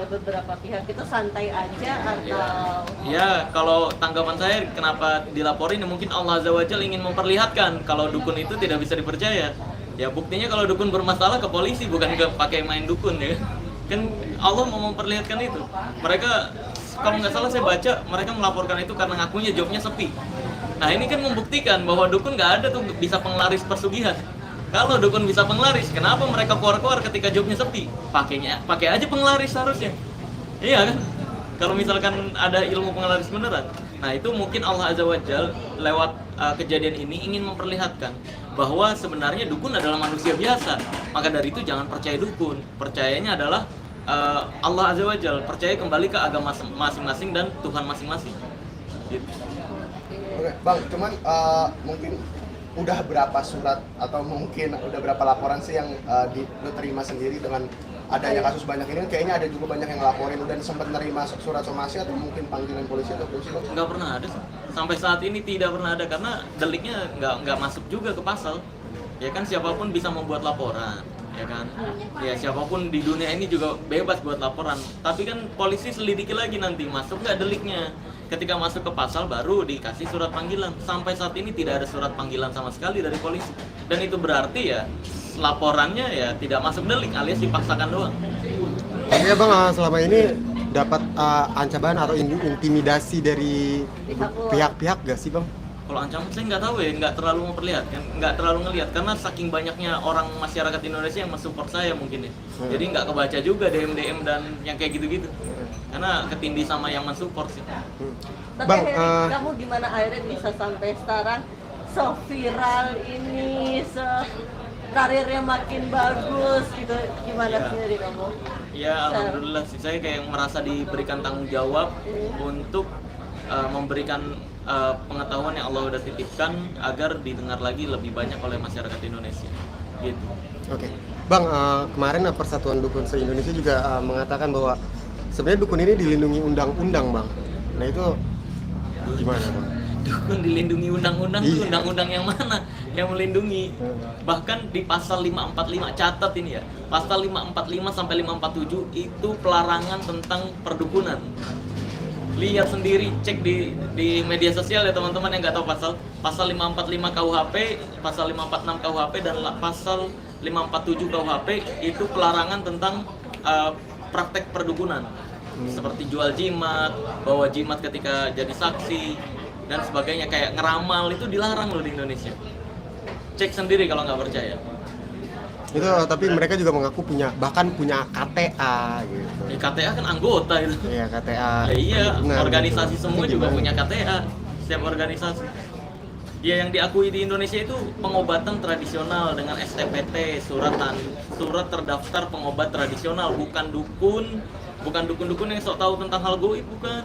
oleh beberapa pihak itu santai aja atau? Ya, kalau tanggapan saya kenapa dilaporin ya mungkin Allah Azza wa Jalla ingin memperlihatkan kalau dukun itu tidak bisa dipercaya. Ya buktinya kalau dukun bermasalah ke polisi bukan ke pakai main dukun ya. Kan Allah mau memperlihatkan itu. Mereka kalau nggak salah saya baca mereka melaporkan itu karena ngakunya jobnya sepi. Nah ini kan membuktikan bahwa dukun nggak ada tuh bisa penglaris pesugihan. Kalau dukun bisa penglaris, kenapa mereka keluar-keluar ketika jobnya sepi? Pakai aja penglaris harusnya. Iya kan? Kalau misalkan ada ilmu penglaris beneran. Nah itu mungkin Allah Azza wa Jalla lewat kejadian ini ingin memperlihatkan bahwa sebenarnya dukun adalah manusia biasa. Maka dari itu jangan percaya dukun. Percayanya adalah Allah Azza wa Jalla. Percaya kembali ke agama masing-masing dan Tuhan masing-masing. Gitu. Oke, Bang, cuman mungkin udah berapa surat atau mungkin udah berapa laporan sih yang lu terima sendiri dengan adanya kasus banyak ini? Kayaknya ada juga banyak yang laporin dan sempat nerima surat somasi atau mungkin panggilan polisi atau polisi? Nggak pernah ada. Sampai saat ini tidak pernah ada karena deliknya nggak masuk juga ke pasal. Ya kan siapapun bisa membuat laporan, ya kan? Ya siapapun di dunia ini juga bebas buat laporan. Tapi kan polisi selidiki lagi nanti masuk nggak deliknya. Ketika masuk ke pasal baru dikasih surat panggilan. Sampai saat ini tidak ada surat panggilan sama sekali dari polisi. Dan itu berarti ya laporannya ya tidak masuk delik alias dipaksakan doang. Tapi ya Bang, selama ini dapat ancaman atau intimidasi dari pihak-pihak gak sih Bang? Kalau ancaman saya nggak tahu ya, nggak terlalu memperlihatkan, nggak terlalu ngelihat karena saking banyaknya orang masyarakat Indonesia yang mensupport saya mungkin ya. Jadi nggak kebaca juga DM dan yang kayak gitu-gitu. Karena ketindih sama yang mensupport sih. Tapi Bang, kamu gimana akhirnya bisa sampai sekarang so viral ini, karirnya makin bagus gitu, gimana sendiri kamu? Ya alhamdulillah sih, saya kayak merasa diberikan tanggung jawab untuk memberikan pengetahuan yang Allah udah titipkan agar didengar lagi lebih banyak oleh masyarakat Indonesia gitu. Oke. Bang, kemarin Persatuan Dukun se-Indonesia juga mengatakan bahwa sebenarnya dukun ini dilindungi undang-undang Bang. Nah itu gimana Bang? Dukun dilindungi undang-undang itu undang-undang yang mana yang melindungi? Bahkan di pasal 545, catat ini ya, pasal 545 sampai 547 itu pelarangan tentang perdukunan. Lihat sendiri, cek di media sosial ya teman-teman yang nggak tahu pasal 545 KUHP, pasal 546 KUHP dan pasal 547 KUHP itu pelarangan tentang praktek perdukunan. Seperti jual jimat, bawa jimat ketika jadi saksi dan sebagainya, kayak ngeramal itu dilarang loh di Indonesia. Cek sendiri kalau nggak percaya. Itu tapi mereka juga mengaku bahkan punya KTA gitu. Ya, KTA kan anggota itu. Iya, KTA. Ya, iya, Benar, organisasi gitu. semua juga punya KTA. Setiap organisasi. Ya yang diakui di Indonesia itu pengobatan tradisional dengan STPT, surat terdaftar pengobat tradisional, bukan dukun yang sok tahu tentang hal goib, bukan.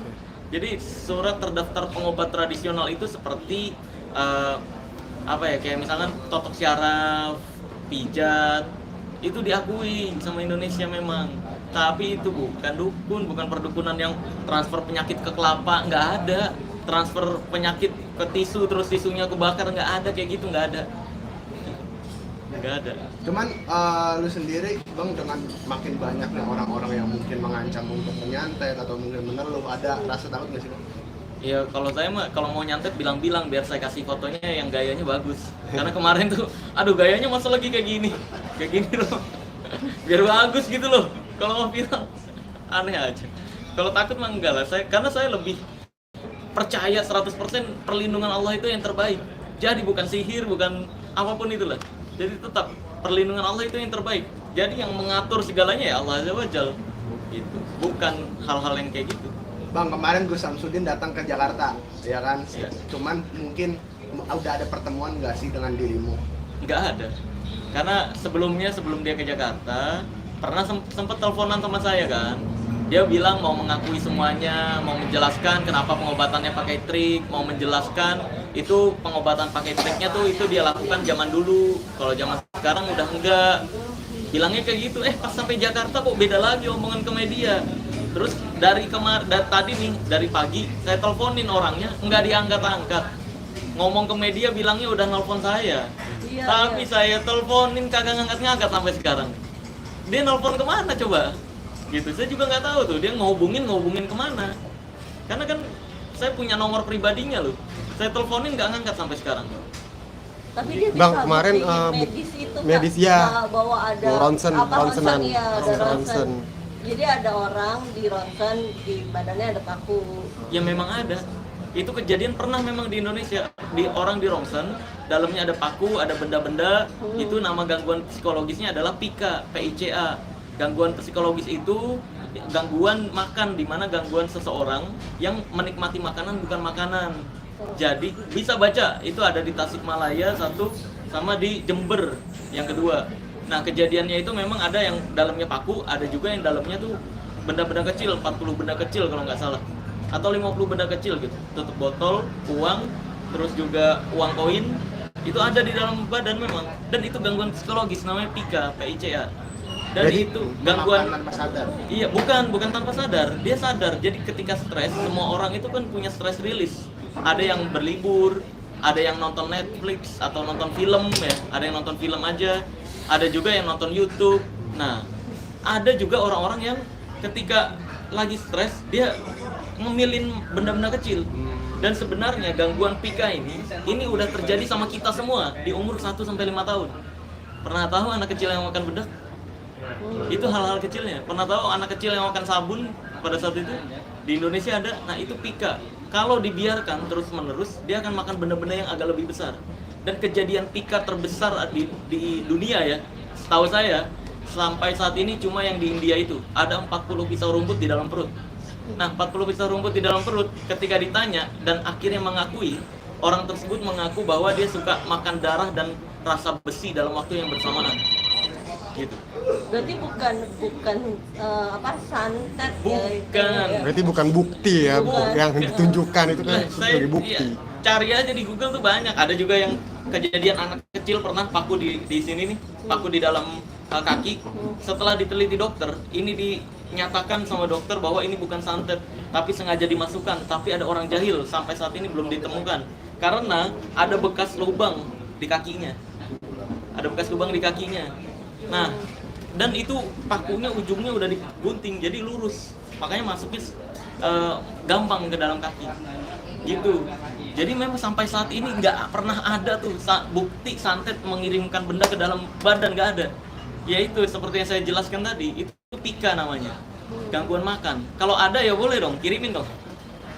Jadi surat terdaftar pengobat tradisional itu seperti kayak misalkan totok syaraf, pijat, itu diakui sama Indonesia memang. Tapi itu bukan dukun, bukan perdukunan yang transfer penyakit ke kelapa, nggak ada. Transfer penyakit ke tisu, terus tisunya kebakar, nggak ada kayak gitu, nggak ada. Nggak ada. Cuman lu sendiri Bang, dengan makin banyaknya orang-orang yang mungkin mengancam untuk menyantet atau mungkin meneluh, ada rasa takut nggak sih Bang? Ya kalau saya mah kalau mau nyantet bilang-bilang biar saya kasih fotonya yang gayanya bagus. Karena kemarin tuh, aduh gayanya masa lagi kayak gini loh. Biar bagus gitu loh. Kalau mau viral, aneh aja. Kalau takut mah enggak lah. Karena saya lebih percaya 100% perlindungan Allah itu yang terbaik. Jadi bukan sihir, bukan apapun itulah. Jadi tetap perlindungan Allah itu yang terbaik. Jadi yang mengatur segalanya ya Allah Azza wa Jalla. Gitu. Bukan hal-hal yang kayak gitu. Bang, kemarin Gus Samsudin datang ke Jakarta, ya kan? Iya. Cuman mungkin udah ada pertemuan nggak sih dengan dirimu? Nggak ada. Karena sebelum dia ke Jakarta, pernah sempat teleponan sama saya kan. Dia bilang mau mengakui semuanya, mau menjelaskan kenapa pengobatannya pakai trik, mau menjelaskan itu pengobatan pakai triknya tuh itu dia lakukan zaman dulu. Kalau zaman sekarang udah enggak. Bilangnya kayak gitu. Pas sampai Jakarta kok beda lagi omongan ke media. Terus dari pagi saya teleponin orangnya nggak diangkat-angkat. Ngomong ke media bilangnya udah nelpon saya. Iya, Tapi saya teleponin kagak ngangkat-ngangkat sampai sekarang. Dia nelpon kemana coba? Gitu, saya juga nggak tahu tuh dia ngehubungin kemana. Karena kan saya punya nomor pribadinya loh. Saya teleponin nggak ngangkat sampai sekarang. Tapi dia Bang, bisa kemarin, buktiin medis itu Kak. medis, ya. Bahwa ada Ronsenan. ya, ada Ronsen. ronsen. Jadi ada orang di ronsen di badannya ada paku. Ya memang ada. Itu kejadian pernah memang di Indonesia. Orang di ronsen, dalamnya ada paku, ada benda-benda. Itu nama gangguan psikologisnya adalah PICA, PICA. Gangguan psikologis itu gangguan makan, di mana gangguan seseorang yang menikmati makanan bukan makanan. Jadi bisa baca, itu ada di Tasikmalaya satu, sama di Jember yang kedua. Nah kejadiannya itu memang ada yang dalamnya paku, ada juga yang dalamnya tuh benda-benda kecil, 40 benda kecil kalau nggak salah, atau 50 benda kecil gitu, tutup botol, uang, terus juga uang koin, itu ada di dalam badan memang. Dan itu gangguan psikologis namanya PICA, PICA. Dan Jadi, itu gangguan tanpa sadar. Iya, bukan tanpa sadar. Dia sadar. Jadi ketika stres, semua orang itu kan punya stress release. Ada yang berlibur, ada yang nonton Netflix atau nonton film ya. Ada yang nonton film aja. Ada juga yang nonton YouTube. Nah, ada juga orang-orang yang ketika lagi stres dia ngemilin benda-benda kecil. Dan sebenarnya gangguan PICA ini udah terjadi sama kita semua di umur 1 sampai 5 tahun. Pernah tahu anak kecil yang makan bedak? Itu hal-hal kecilnya. Pernah tahu anak kecil yang makan sabun pada saat itu? Di Indonesia ada. Nah, itu PICA. Kalau dibiarkan terus-menerus, dia akan makan benda-benda yang agak lebih besar. Dan kejadian PICA terbesar di dunia ya, setahu saya sampai saat ini cuma yang di India itu ada 40 pisau rumput di dalam perut. Nah, 40 pisau rumput di dalam perut ketika ditanya dan akhirnya mengakui, orang tersebut mengaku bahwa dia suka makan darah dan rasa besi dalam waktu yang bersamaan. Gitu. Berarti bukan santet Bukan. ya. Berarti bukan bukti ya, Bukan. yang ditunjukkan itu kan sebagai bukti. Iya, cari aja di Google tuh banyak. Ada juga yang kejadian anak kecil pernah paku di sini nih, paku di dalam kaki. Setelah diteliti dokter, ini dinyatakan sama dokter bahwa ini bukan santet, tapi sengaja dimasukkan. Tapi ada orang jahil sampai saat ini belum ditemukan karena ada bekas lubang di kakinya. Ada bekas lubang di kakinya. Nah, dan itu pakunya ujungnya udah digunting jadi lurus, makanya masuknya gampang ke dalam kaki gitu. Jadi memang sampai saat ini nggak pernah ada tuh bukti santet mengirimkan benda ke dalam badan, nggak ada. Yaitu seperti yang saya jelaskan tadi, itu PICA namanya, gangguan makan. Kalau ada ya boleh dong, kirimin dong,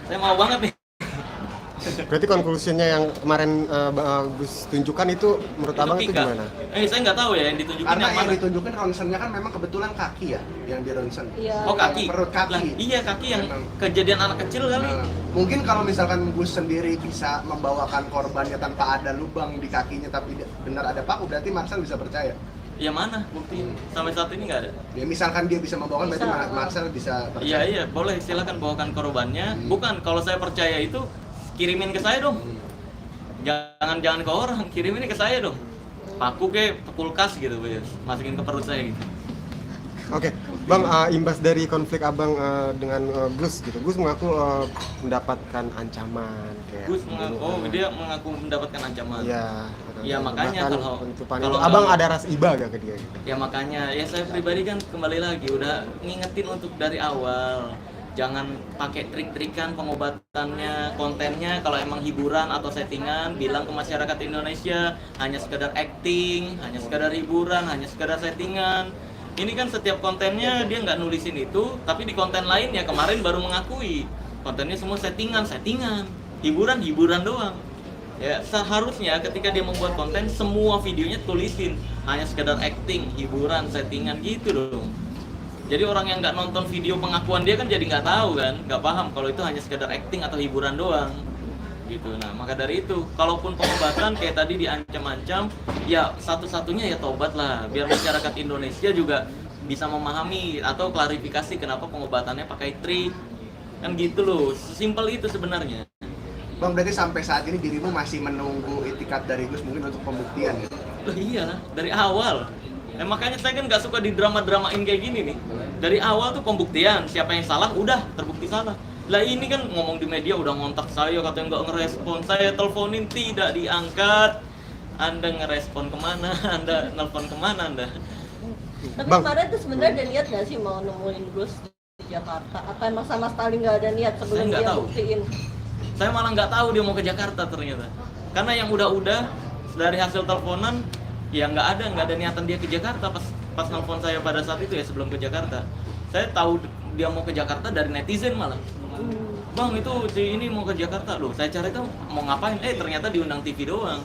saya mau banget nih. Berarti konklusinya yang kemarin Gus tunjukkan itu menurut abang itu PICA. gimana? Saya nggak tahu ya yang ditunjukin Karena yang yang mana. ditunjukin ronsennya kan memang kebetulan kaki ya, yang di ronsen. Iya. Oh, kaki. Perut kaki. Lah, iya kaki yang Memang. kejadian anak kecil kali. Nah, mungkin kalau misalkan Gus sendiri bisa membawakan korbannya tanpa ada lubang di kakinya tapi benar ada paku, berarti Marcel bisa percaya. Ya mana bukti sampai saat ini nggak ada. Ya misalkan dia bisa membawakan, berarti Bisa. Marcel bisa percaya. Iya boleh, silakan bawakan korbannya. Bukan, kalau saya percaya itu kirimin ke saya dong. Jangan ke orang, kirimin ke saya dong. Paku ke kulkas gitu, masukin ke perut saya gitu. Oke, Bang, imbas dari konflik abang dengan Gus gitu, Gus mengaku mendapatkan ancaman kayak Gus mengaku, pembunuhan. dia mengaku mendapatkan ancaman. Iya. Ya, makanya bahkan kalau- penutupan kalau itu, abang nggak- ada ras iba gak ke dia? Gitu? Ya makanya, ya saya pribadi kan kembali lagi udah ngingetin untuk dari awal. Jangan pakai trik-trikan pengobatannya, kontennya. Kalau emang hiburan atau settingan, bilang ke masyarakat Indonesia hanya sekedar acting, hanya sekedar hiburan, hanya sekedar settingan. Ini kan setiap kontennya dia nggak nulisin itu, tapi di konten lain ya kemarin baru mengakui kontennya semua settingan, hiburan doang. Ya seharusnya ketika dia membuat konten semua videonya tulisin hanya sekedar acting, hiburan, settingan gitu dong. Jadi orang yang nggak nonton video pengakuan dia kan jadi nggak tahu kan, nggak paham kalau itu hanya sekedar acting atau hiburan doang gitu. Nah maka dari itu, kalaupun pengobatan kayak tadi diancam-ancam, ya satu-satunya ya tobat lah, biar masyarakat Indonesia juga bisa memahami atau klarifikasi kenapa pengobatannya pakai trik kan gitu loh. Sesimpel itu sebenarnya. Bang, berarti sampai saat ini dirimu masih menunggu itikat dari Gus mungkin untuk pembuktian ya? Loh iya, dari awal. Makanya saya kan nggak suka di drama-dramain kayak gini nih. Dari awal tuh pembuktian, siapa yang salah udah terbukti salah. Lah ini kan ngomong di media udah ngontak saya, katanya nggak ngerespon. Saya teleponin tidak diangkat. Anda ngerespon kemana? Anda nelpon kemana Anda? Tapi Bang. kemarin tuh sebenarnya ada niat nggak sih mau nemuin Gus di Jakarta? Atau emang sama sekali nggak ada niat sebelum Saya nggak dia tahu. buktiin? Saya malah nggak tahu dia mau ke Jakarta ternyata. Karena yang udah dari hasil teleponan ya nggak ada niatan dia ke Jakarta pas nelfon saya pada saat itu ya sebelum ke Jakarta. Saya tahu dia mau ke Jakarta dari netizen malah. Bang itu si ini mau ke Jakarta loh. Saya cari tahu mau ngapain? Ternyata diundang TV doang.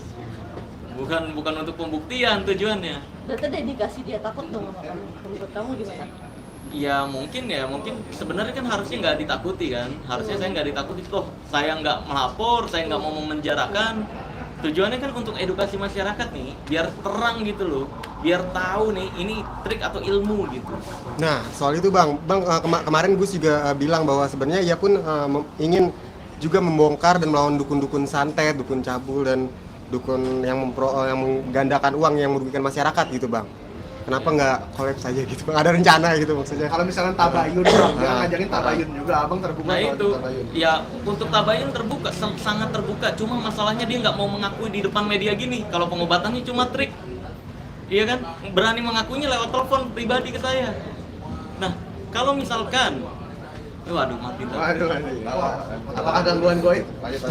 Bukan untuk pembuktian tujuannya. Berarti dedikasi dia takut dong sama kamu. Menurut kamu gimana? Ya mungkin sebenarnya kan harusnya nggak ditakuti kan. Harusnya saya nggak ditakuti toh. Saya nggak melapor, saya nggak mau memenjarakan. Tujuannya kan untuk edukasi masyarakat nih, biar terang gitu loh, biar tahu nih ini trik atau ilmu gitu. Nah, soal itu Bang, kemarin Gus juga bilang bahwa sebenarnya ia pun ingin juga membongkar dan melawan dukun-dukun santet, dukun cabul dan dukun yang menggandakan uang yang merugikan masyarakat gitu Bang. Kenapa nggak collab saja gitu Bang? Ada rencana gitu maksudnya. Kalau misalkan tabayun, Bang, dia ngajarin tabayun juga, Abang terbuka Nah kalau itu, tabayun. ya untuk tabayun terbuka, sangat terbuka. Cuma masalahnya dia nggak mau mengakui di depan media gini. Kalau pengobatannya cuma trik, iya kan? Berani mengakuinya lewat telepon pribadi ke saya. Nah, kalau misalkan, waduh mati tuh. Waduh. Apakah gangguan goib? Lanjut.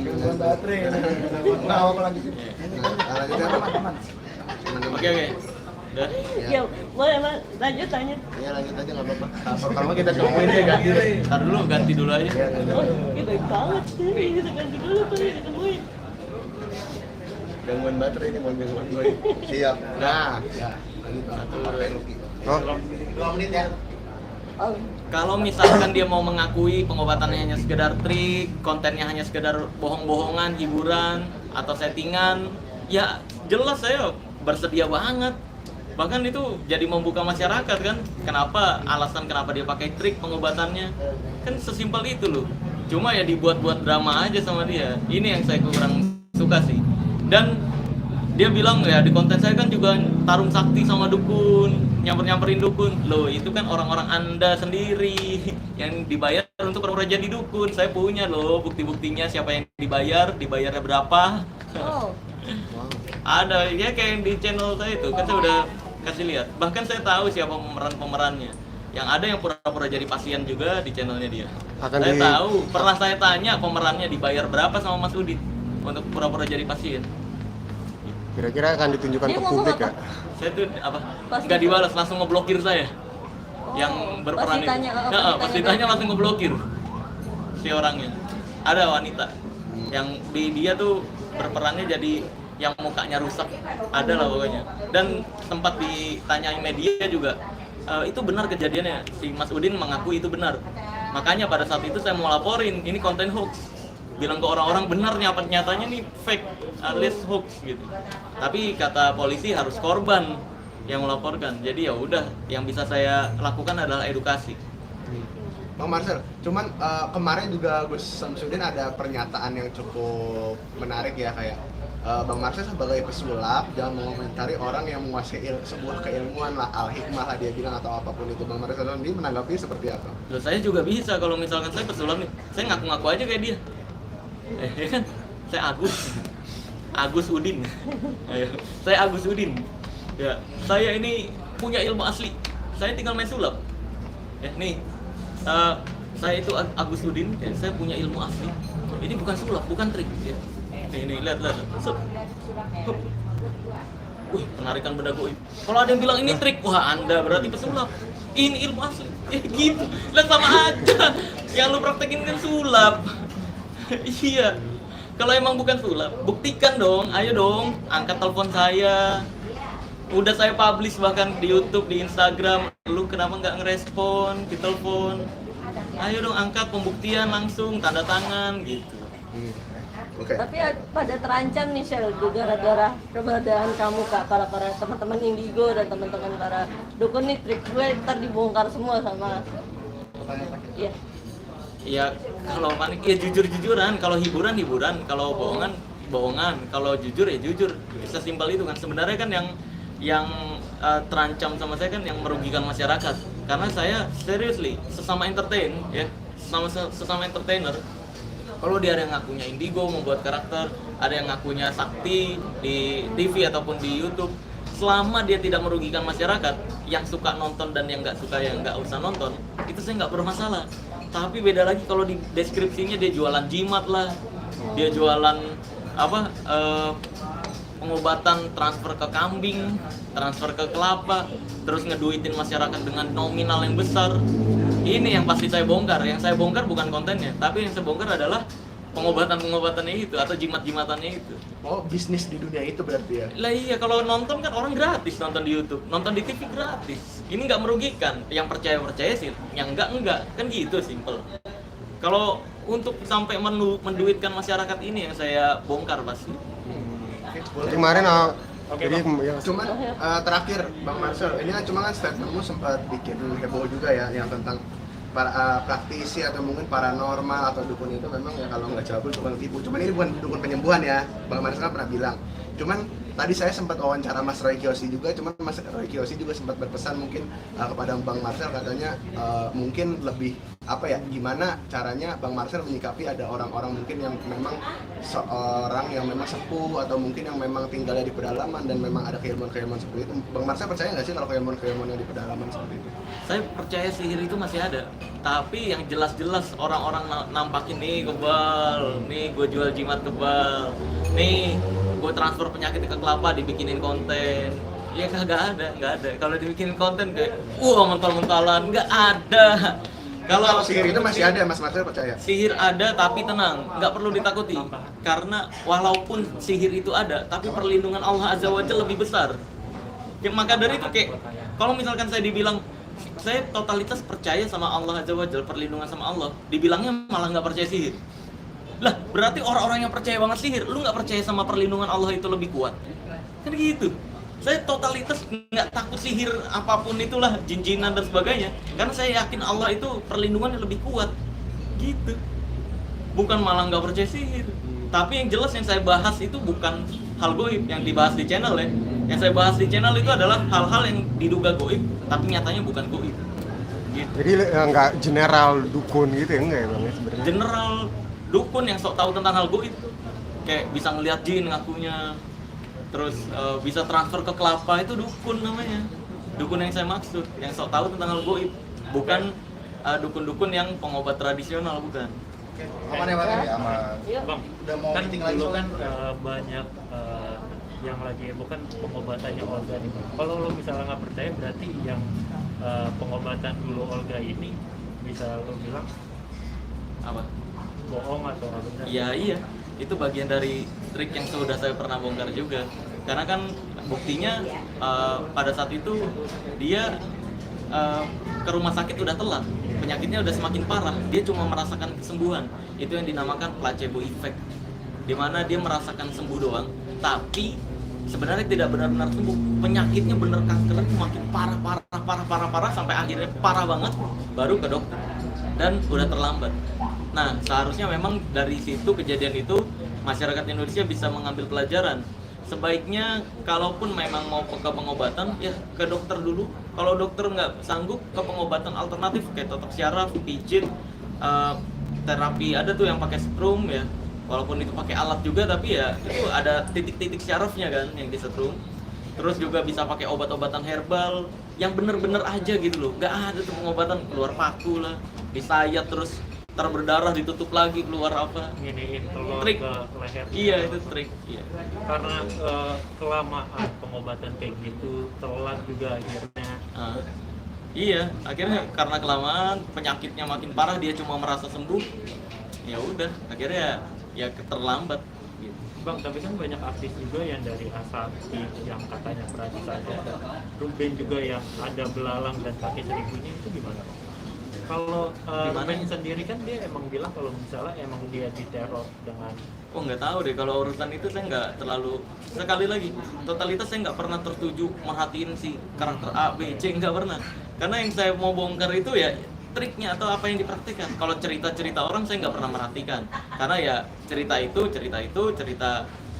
Gangguan baterai. Nah, apa lagi sih? Oke. Udah. Ya, boleh Mas, lanjut. Ya lanjut aja nggak apa-apa. Pertama kita cobain deh ganti deh. Ntar dulu ganti dulu aja. Oh, ini baik banget sih, kita ganti dulu tuh, ditemuin. Gangguan baterai ini mau gangguan goib. Siap. Nah, ya. Lanjut Bang. Oh, 2 menit ya. Oh, Kalau misalkan dia mau mengakui pengobatannya hanya sekedar trik, kontennya hanya sekedar bohong-bohongan, hiburan, atau settingan, ya jelas saya bersedia banget. Bahkan itu jadi membuka masyarakat kan. Alasan kenapa dia pakai trik pengobatannya. Kan sesimpel itu loh. Cuma ya dibuat-buat drama aja sama dia. Ini yang saya kurang suka sih. Dan dia bilang ya di konten saya kan juga tarung sakti sama dukun, nyamperin dukun. Loh itu kan orang-orang Anda sendiri yang dibayar untuk pura-pura jadi dukun. Saya punya loh bukti-buktinya siapa yang dibayarnya berapa. oh. Ada ya kayak di channel saya itu kan saya udah kasih lihat. Bahkan saya tahu siapa pemerannya. Yang ada yang pura-pura jadi pasien juga di channelnya dia. Saya tahu, pernah saya tanya pemerannya dibayar berapa sama Mas Udin untuk pura-pura jadi pasien. kira-kira akan ditunjukkan Dia ke ngomong publik apa? ya? Saya tuh apa? Pas Nggak dibalas, langsung ngeblokir saya. Yang Oh, berperan pas itu. ditanya, Pas ditanya langsung ngeblokir si orangnya. Ada wanita yang dia tuh berperannya jadi yang mukanya rusak, ada lah pokoknya. Dan sempat ditanyain media juga, itu benar kejadiannya. Si Mas Udin mengaku itu benar. Makanya pada saat itu saya mau laporin, ini konten hoax. Bilang ke orang-orang benar nyatanya nih fake alias hoax gitu. Tapi kata polisi harus korban yang melaporkan. Jadi ya udah, yang bisa saya lakukan adalah edukasi. Bang Marcel, cuman kemarin juga Gus Samsudin ada pernyataan yang cukup menarik ya, kayak Bang Marcel sebagai pesulap jangan mengomentari orang yang menguasai sebuah keilmuan lah, al-hikmah lah dia bilang atau apapun itu. Bang Marcel sendiri menanggapi seperti apa? Loh, saya juga bisa kalau misalkan saya pesulap nih, saya ngaku-ngaku aja kayak dia. Ya kan? Saya Agus Udin. Ayo, saya Agus Udin. Ya, saya ini punya ilmu asli. Saya tinggal main sulap. Ya, nih. Saya itu Agus Udin, ya, saya punya ilmu asli. Ini bukan sulap, bukan trik ya. Nih, lihat. Set. Hup. Wih, penarikan benda goib. Kalau ada yang bilang ini trik, wah Anda berarti pesulap. Ini ilmu asli. Gitu. Lah sama aja. Yang lu praktekin kan sulap. Iya. Kalau emang bukan sulap, buktikan dong. Ayo dong, angkat telepon saya. Udah saya publish bahkan di YouTube, di Instagram. Lu kenapa nggak ngerespon di telepon? Ayo dong, angkat pembuktian langsung, tanda tangan gitu. Oke. Tapi pada terancam nih Shell, gara-gara keberadaan kamu kak, para teman-teman Indigo dan teman-teman para dukun nih, trik gue ntar dibongkar semua sama. Iya. Ya kalau panik ya jujur-jujuran, kalau hiburan, kalau bohongan, kalau jujur ya jujur. Sesimpel itu kan. Sebenarnya kan yang terancam sama saya kan yang merugikan masyarakat. Karena saya seriously sesama entertain ya, sesama entertainer Kalau dia ada yang ngakunya indigo membuat karakter, ada yang ngakunya sakti di TV ataupun di YouTube, selama dia tidak merugikan masyarakat yang suka nonton dan yang nggak suka yang nggak usah nonton, itu saya nggak bermasalah. Tapi beda lagi kalau di deskripsinya dia jualan jimat lah, dia jualan apa pengobatan transfer ke kambing, transfer ke kelapa, terus ngeduitin masyarakat dengan nominal yang besar. Ini yang pasti saya bongkar. Yang saya bongkar bukan kontennya, tapi yang saya bongkar adalah pengobatan-pengobatannya itu atau jimat-jimatannya itu. Oh, bisnis di dunia itu berarti ya? Lah iya, kalau nonton kan orang gratis nonton di YouTube, nonton di TV gratis. Ini nggak merugikan. Yang percaya sih, yang enggak. Kan gitu, simple. Kalau untuk sampai menduitkan masyarakat ini yang saya bongkar pasti. Boleh. Jadi kemarin Oke, jadi Bang. ya, Cuman terakhir Bang Marcel, ini kan cuma kan statementmu sempat bikin heboh juga ya yang tentang para praktisi atau mungkin paranormal atau dukun itu memang ya kalau nggak cabul tukang tipu. Cuman ini bukan dukun penyembuhan ya, Bang Marcel kan pernah bilang. Cuman tadi saya sempat wawancara Mas Roy Kiyoshi juga, cuman Mas Roy Kiyoshi juga sempat berpesan mungkin kepada Bang Marcel katanya mungkin lebih apa ya, gimana caranya Bang Marcel menyikapi ada orang-orang mungkin yang memang seorang yang memang sepuh atau mungkin yang memang tinggalnya di pedalaman dan memang ada keilmuan-keilmuan seperti itu. Bang Marcel percaya nggak sih kalau keilmuan-keilmuan yang di pedalaman seperti itu? Saya percaya sihir itu masih ada, tapi yang jelas-jelas orang-orang nampakin nih kebal, nih gue jual jimat kebal, nih gue transfer penyakit ke kelapa dibikinin konten. Ya nggak ada. Kalau dibikinin konten kayak mental-mentalan, nggak ada. Kalau sihir itu masih ada, Mas Marcel percaya? Sihir ada, tapi tenang, nggak perlu ditakuti. Karena walaupun sihir itu ada, tapi perlindungan Allah Azza wa Jalla lebih besar. Ya, maka dari itu kayak, kalau misalkan saya dibilang, saya totalitas percaya sama Allah Azza wa Jalla, perlindungan sama Allah, dibilangnya malah nggak percaya sihir. Lah, berarti orang-orang yang percaya banget sihir, lu nggak percaya sama perlindungan Allah itu lebih kuat? Kan gitu. Saya totalitas nggak takut sihir apapun itulah, jin-jinan dan sebagainya, karena saya yakin Allah itu perlindungannya lebih kuat gitu, bukan malah nggak percaya sihir. Tapi yang jelas yang saya bahas itu bukan hal goib yang dibahas di channel ya. Yang saya bahas di channel itu adalah hal-hal yang diduga goib tapi nyatanya bukan goib gitu. jadi nggak general dukun gitu ya, enggak ya Bang ya sebenarnya? General dukun yang sok tahu tentang hal goib, kayak bisa ngelihat jin ngakunya, terus bisa transfer ke kelapa, itu dukun namanya. Dukun yang saya maksud, yang sok tahu tentang hal goib, bukan dukun-dukun yang pengobat tradisional, bukan. Aman ya Bang ya, aman. Yuk. Bang, Udah mau kan meeting lagi dulu soalnya. kan banyak yang lagi bukan pengobatannya Olga nih. Kalau lo misalnya nggak percaya, berarti yang pengobatan dulu Olga ini bisa lo bilang Apa? bohong atau nggak benar? Iya, itu bagian dari trik yang sudah saya pernah bongkar juga. Karena kan buktinya pada saat itu dia ke rumah sakit udah telat, penyakitnya udah semakin parah, dia cuma merasakan kesembuhan. Itu yang dinamakan placebo effect, dimana dia merasakan sembuh doang, tapi sebenarnya tidak benar-benar sembuh. Penyakitnya bener, kankernya makin parah sampai akhirnya parah banget, baru ke dokter dan udah terlambat. Nah, seharusnya memang dari situ, kejadian itu, masyarakat Indonesia bisa mengambil pelajaran. Sebaiknya kalaupun memang mau ke pengobatan, ya ke dokter dulu. Kalau dokter nggak sanggup, ke pengobatan alternatif kayak totok syaraf, pijit, terapi ada tuh yang pakai setrum ya. Walaupun itu pakai alat juga, tapi ya itu ada titik-titik syarafnya kan yang disetrum. Terus juga bisa pakai obat-obatan herbal yang bener-bener aja gitu loh. Nggak ada tuh pengobatan keluar paku lah, disayat terus berdarah, ditutup lagi, keluar apa. Nginiin telur Trik. ke leher. Iya, itu trik. Iya. Karena kelamaan pengobatan kayak gitu, telat juga akhirnya. Iya, akhirnya karena kelamaan penyakitnya makin parah, dia cuma merasa sembuh. Ya udah, akhirnya ya terlambat gitu. Bang, tapi kan banyak artis juga yang dari Asakti yang katanya pernah saja, Ruben juga yang ada belalang dan kaki seribunya, itu gimana Bang? Kalau Ruben sendiri kan dia emang bilang kalau misalnya emang dia diteror dengan Oh nggak tahu deh, kalau urusan itu saya nggak terlalu, sekali lagi totalitas saya nggak pernah tertuju merhatiin si karakter A, B, C, nggak pernah. Karena yang saya mau bongkar itu ya triknya atau apa yang dipraktikkan. Kalau cerita-cerita orang saya nggak pernah merhatikan, karena ya cerita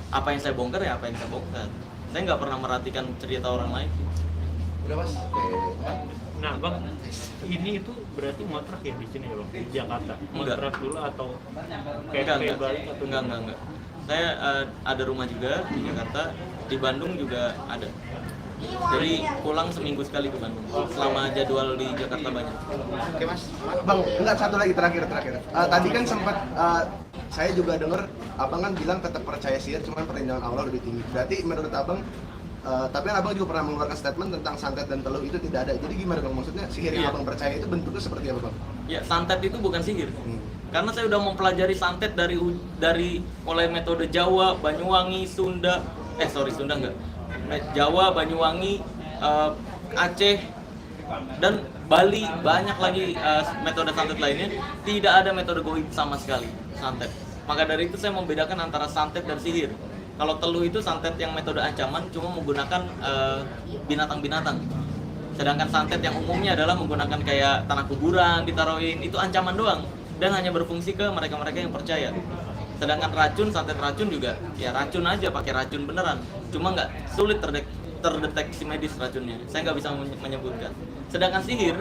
apa yang saya bongkar ya apa yang saya bongkar. Saya nggak pernah merhatikan cerita orang lain. Udah Mas? Oke. Nah bang, ini itu berarti ngontrak ya di sini ya bang, di Jakarta? Ngontrak dulu atau kayak balik atau enggak. Saya ada rumah juga di Jakarta, di Bandung juga ada. Jadi pulang seminggu sekali ke Bandung. Selama jadwal di Jakarta banyak. Oke mas, bang, enggak, satu lagi terakhir. Tadi kan sempat saya juga dengar abang kan bilang tetap percaya sihir, cuman perlindungan Allah lebih tinggi. Berarti menurut abang, tapi kan abang juga pernah mengeluarkan statement tentang santet dan teluh itu tidak ada. Jadi gimana bang, maksudnya sihir yang Iya. abang percaya itu bentuknya seperti apa bang? Ya, santet itu bukan sihir. Karena saya udah mempelajari santet dari mulai metode Jawa, Banyuwangi, Sunda enggak. Jawa, Banyuwangi, Aceh, dan Bali, banyak lagi metode santet lainnya. Tidak ada metode goib sama sekali santet. Maka dari itu saya membedakan antara santet dan sihir. Kalau teluh itu santet yang metode ancaman, cuma menggunakan binatang-binatang. Sedangkan santet yang umumnya adalah menggunakan kayak tanah kuburan ditaruhin, itu ancaman doang dan hanya berfungsi ke mereka-mereka yang percaya. Sedangkan racun, santet racun juga ya racun aja, pakai racun beneran, cuma nggak sulit terdeteksi medis racunnya, saya nggak bisa menyebutkan. Sedangkan sihir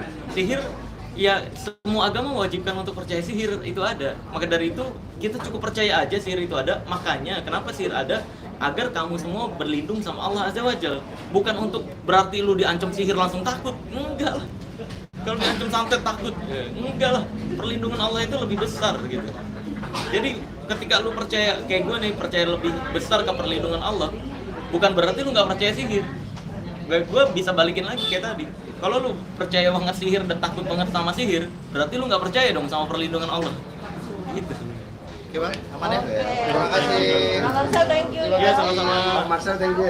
ya semua agama mewajibkan untuk percaya sihir itu ada. Maka dari itu kita cukup percaya aja sihir itu ada. Makanya kenapa sihir ada? Agar kamu semua berlindung sama Allah Azza wa Jalla. Bukan untuk berarti lu diancam sihir langsung takut, enggak lah. Kalau diancam santet takut, enggak lah. Perlindungan Allah itu lebih besar gitu. Jadi ketika lu percaya kayak gue nih, percaya lebih besar ke perlindungan Allah, bukan berarti lu nggak percaya sihir. Gue bisa balikin lagi kayak tadi. Kalau lu percaya banget sihir dan takut banget sama sihir, berarti lu nggak percaya dong sama perlindungan Allah. Gitu. Oke bang, aman ya? Oke. Terima kasih. Bang Marcel, thank you. Iya, sama-sama. Bang Marcel, thank you.